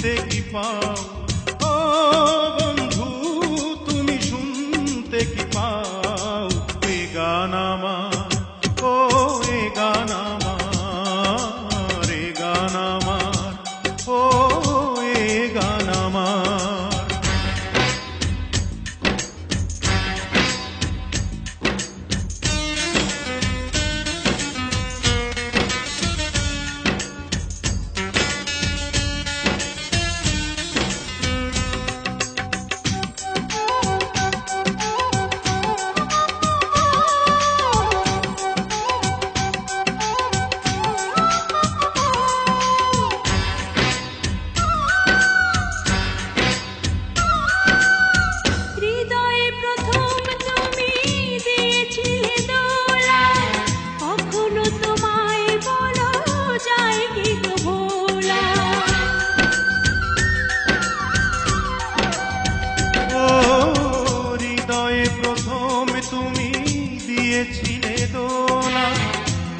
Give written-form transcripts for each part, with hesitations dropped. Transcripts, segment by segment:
শুনতে কি পাও ও বন্ধু তুমি শুনতে কি পাও এ গান আমার ও এ গান আমার এ গান আমার ও এ গান আমার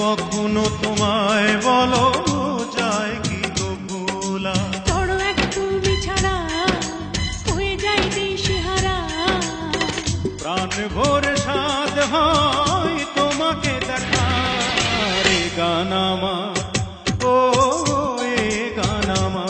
কখনো তোমায় বলো যায় কি তো ভোলা বড় এক তুমি ছাড়া হয়ে যাই দিশেহারা প্রাণ ভরে সাধ হয় তোমাকে দেখা রে গান আমার ও এ গান আমার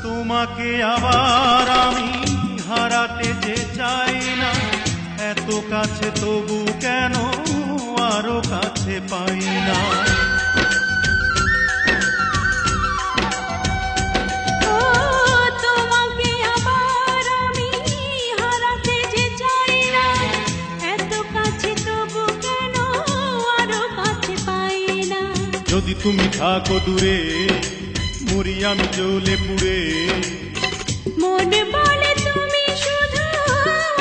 তোমাকে আবার আমি হারাতে যে চাই না এত কাছে তবু কেন আরো কাছে পাই না তোমাকে আবার আমি হারাতে যে চাই না এত কাছে তবু কেন আরো কাছে পাই না যদি তুমি থাকো দূরে মরি আমি জ্বলে পুড়ে মনে বলে তুমি শুধু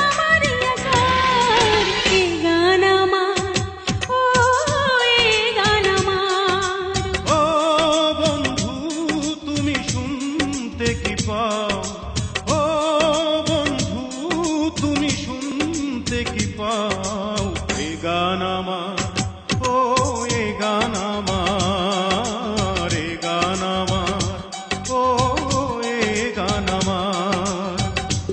আমার আকার এ গান আমার ও এ গান আমার ও বন্ধু তুমি শুনতে কি পাও ও বন্ধু তুমি শুনতে কি পাও এ গান আমার ও এ গান আমার এ গান আমার ও এ গান আমার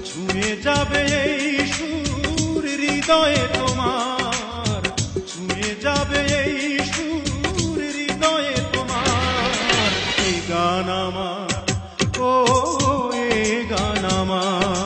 ছুঁয়ে যাবে এই সুর হৃদয়ে তোমার ছুঁয়ে যাবে এই সুর হৃদয়ে তোমার এ গান আমার ও এ গান আমার